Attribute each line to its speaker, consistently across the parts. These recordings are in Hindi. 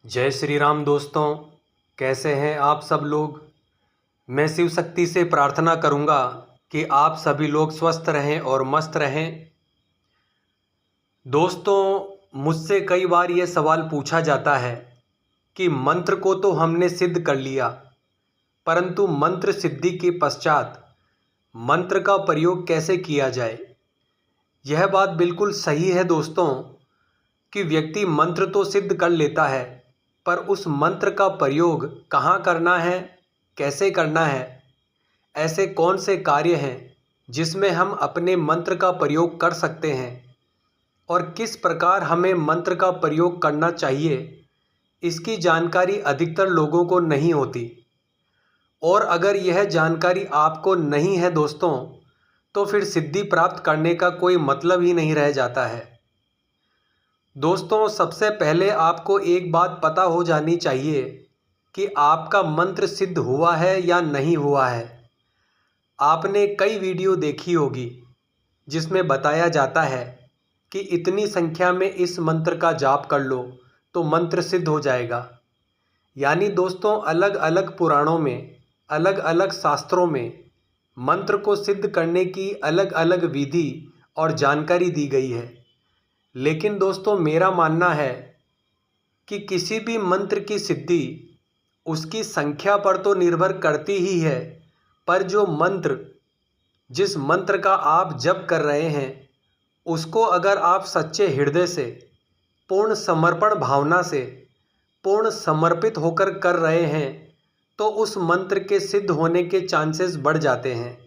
Speaker 1: जय श्री राम दोस्तों। कैसे हैं आप सब लोग। मैं शिव शक्ति से प्रार्थना करूंगा कि आप सभी लोग स्वस्थ रहें और मस्त रहें। दोस्तों, मुझसे कई बार ये सवाल पूछा जाता है कि मंत्र को तो हमने सिद्ध कर लिया, परंतु मंत्र सिद्धि के पश्चात मंत्र का प्रयोग कैसे किया जाए। यह बात बिल्कुल सही है दोस्तों कि व्यक्ति मंत्र तो सिद्ध कर लेता है, पर उस मंत्र का प्रयोग कहाँ करना है, कैसे करना है, ऐसे कौन से कार्य हैं जिसमें हम अपने मंत्र का प्रयोग कर सकते हैं और किस प्रकार हमें मंत्र का प्रयोग करना चाहिए, इसकी जानकारी अधिकतर लोगों को नहीं होती। और अगर यह जानकारी आपको नहीं है दोस्तों, तो फिर सिद्धि प्राप्त करने का कोई मतलब ही नहीं रह जाता है। दोस्तों, सबसे पहले आपको एक बात पता हो जानी चाहिए कि आपका मंत्र सिद्ध हुआ है या नहीं हुआ है। आपने कई वीडियो देखी होगी जिसमें बताया जाता है कि इतनी संख्या में इस मंत्र का जाप कर लो तो मंत्र सिद्ध हो जाएगा। यानी दोस्तों, अलग अलग पुराणों में, अलग अलग शास्त्रों में मंत्र को सिद्ध करने की अलग अलग विधि और जानकारी दी गई है। लेकिन दोस्तों, मेरा मानना है कि किसी भी मंत्र की सिद्धि उसकी संख्या पर तो निर्भर करती ही है, पर जो मंत्र, जिस मंत्र का आप जप कर रहे हैं, उसको अगर आप सच्चे हृदय से, पूर्ण समर्पण भावना से, पूर्ण समर्पित होकर कर रहे हैं, तो उस मंत्र के सिद्ध होने के चांसेस बढ़ जाते हैं,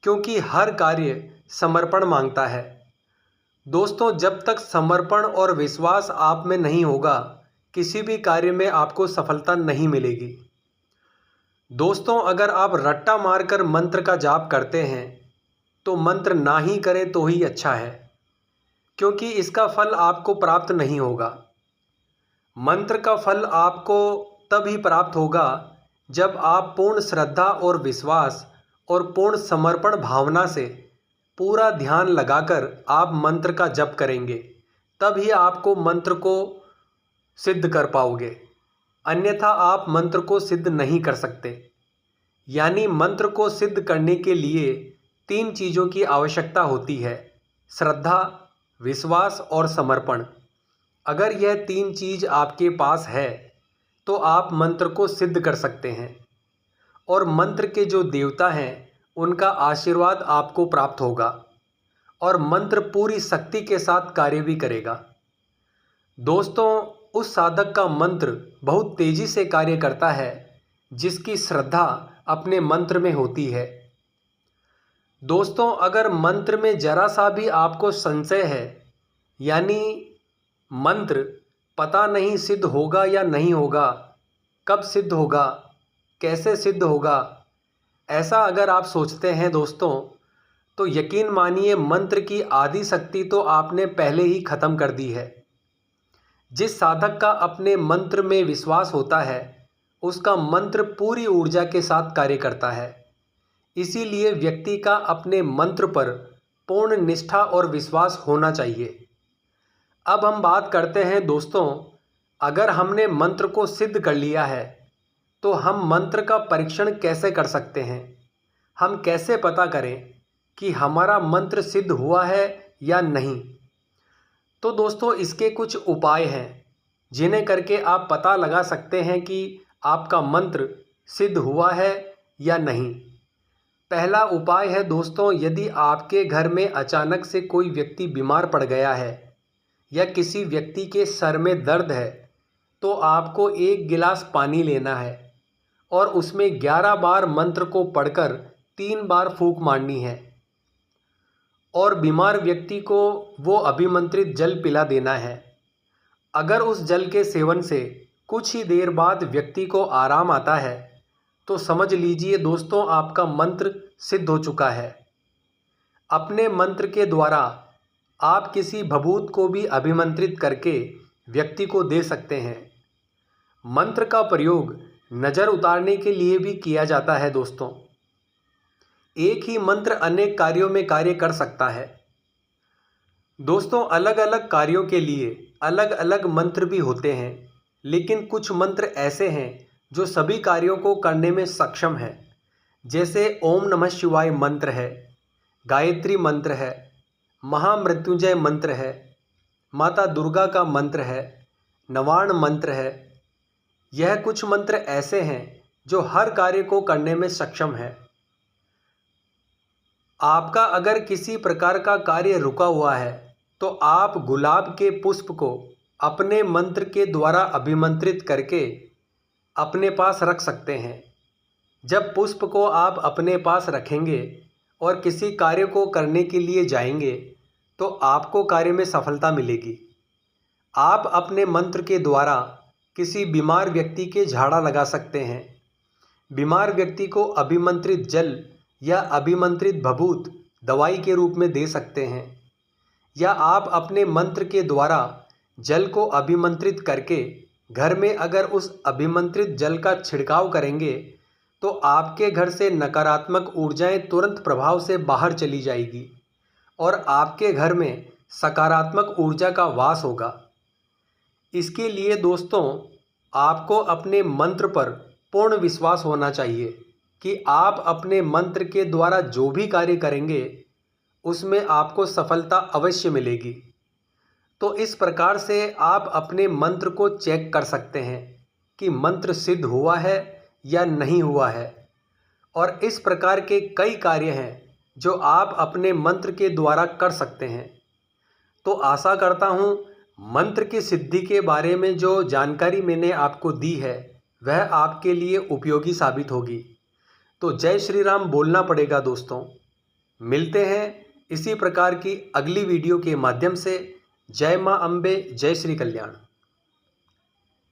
Speaker 1: क्योंकि हर कार्य समर्पण मांगता है। दोस्तों, जब तक समर्पण और विश्वास आप में नहीं होगा, किसी भी कार्य में आपको सफलता नहीं मिलेगी। दोस्तों, अगर आप रट्टा मारकर मंत्र का जाप करते हैं तो मंत्र ना ही करें तो ही अच्छा है, क्योंकि इसका फल आपको प्राप्त नहीं होगा। मंत्र का फल आपको तब ही प्राप्त होगा जब आप पूर्ण श्रद्धा और विश्वास और पूर्ण समर्पण भावना से पूरा ध्यान लगाकर आप मंत्र का जप करेंगे, तब ही आपको मंत्र को सिद्ध कर पाओगे। अन्यथा आप मंत्र को सिद्ध नहीं कर सकते। यानी मंत्र को सिद्ध करने के लिए 3 चीज़ों की आवश्यकता होती है: श्रद्धा, विश्वास और समर्पण। अगर यह 3 चीज़ आपके पास है तो आप मंत्र को सिद्ध कर सकते हैं, और मंत्र के जो देवता हैं उनका आशीर्वाद आपको प्राप्त होगा, और मंत्र पूरी शक्ति के साथ कार्य भी करेगा। दोस्तों, उस साधक का मंत्र बहुत तेजी से कार्य करता है जिसकी श्रद्धा अपने मंत्र में होती है। दोस्तों, अगर मंत्र में जरा सा भी आपको संशय है, यानी मंत्र पता नहीं सिद्ध होगा या नहीं होगा, कब सिद्ध होगा, कैसे सिद्ध होगा, ऐसा अगर आप सोचते हैं दोस्तों, तो यकीन मानिए मंत्र की आदि शक्ति तो आपने पहले ही ख़त्म कर दी है। जिस साधक का अपने मंत्र में विश्वास होता है, उसका मंत्र पूरी ऊर्जा के साथ कार्य करता है। इसीलिए व्यक्ति का अपने मंत्र पर पूर्ण निष्ठा और विश्वास होना चाहिए। अब हम बात करते हैं दोस्तों, अगर हमने मंत्र को सिद्ध कर लिया है तो हम मंत्र का परीक्षण कैसे कर सकते हैं। हम कैसे पता करें कि हमारा मंत्र सिद्ध हुआ है या नहीं। तो दोस्तों, इसके कुछ उपाय हैं जिन्हें करके आप पता लगा सकते हैं कि आपका मंत्र सिद्ध हुआ है या नहीं। पहला उपाय है दोस्तों, यदि आपके घर में अचानक से कोई व्यक्ति बीमार पड़ गया है या किसी व्यक्ति के सर में दर्द है, तो आपको 1 गिलास पानी लेना है और उसमें 11 बार मंत्र को पढ़कर 3 बार फूंक मारनी है, और बीमार व्यक्ति को वो अभिमंत्रित जल पिला देना है। अगर उस जल के सेवन से कुछ ही देर बाद व्यक्ति को आराम आता है, तो समझ लीजिए दोस्तों, आपका मंत्र सिद्ध हो चुका है। अपने मंत्र के द्वारा आप किसी भभूत को भी अभिमंत्रित करके व्यक्ति को दे सकते हैं। मंत्र का प्रयोग नज़र उतारने के लिए भी किया जाता है दोस्तों। एक ही मंत्र अनेक कार्यों में कार्य कर सकता है। दोस्तों, अलग अलग कार्यों के लिए अलग अलग मंत्र भी होते हैं। लेकिन कुछ मंत्र ऐसे हैं जो सभी कार्यों को करने में सक्षम है। जैसे ओम नमः शिवाय मंत्र है, गायत्री मंत्र है, महामृत्युंजय मंत्र है, माता दुर्गा का मंत्र है, नवार्ण मंत्र है। यह कुछ मंत्र ऐसे हैं जो हर कार्य को करने में सक्षम है। आपका अगर किसी प्रकार का कार्य रुका हुआ है तो आप गुलाब के पुष्प को अपने मंत्र के द्वारा अभिमंत्रित करके अपने पास रख सकते हैं। जब पुष्प को आप अपने पास रखेंगे और किसी कार्य को करने के लिए जाएंगे तो आपको कार्य में सफलता मिलेगी। आप अपने मंत्र के द्वारा किसी बीमार व्यक्ति के झाड़ा लगा सकते हैं। बीमार व्यक्ति को अभिमंत्रित जल या अभिमंत्रित भभूत दवाई के रूप में दे सकते हैं। या आप अपने मंत्र के द्वारा जल को अभिमंत्रित करके घर में अगर उस अभिमंत्रित जल का छिड़काव करेंगे तो आपके घर से नकारात्मक ऊर्जाएं तुरंत प्रभाव से बाहर चली जाएगी और आपके घर में सकारात्मक ऊर्जा का वास होगा। इसके लिए दोस्तों, आपको अपने मंत्र पर पूर्ण विश्वास होना चाहिए कि आप अपने मंत्र के द्वारा जो भी कार्य करेंगे उसमें आपको सफलता अवश्य मिलेगी। तो इस प्रकार से आप अपने मंत्र को चेक कर सकते हैं कि मंत्र सिद्ध हुआ है या नहीं हुआ है। और इस प्रकार के कई कार्य हैं जो आप अपने मंत्र के द्वारा कर सकते हैं। तो आशा करता हूँ मंत्र की सिद्धि के बारे में जो जानकारी मैंने आपको दी है वह आपके लिए उपयोगी साबित होगी। तो जय श्री राम बोलना पड़ेगा दोस्तों। मिलते हैं इसी प्रकार की अगली वीडियो के माध्यम से। जय मां अम्बे, जय श्री कल्याण।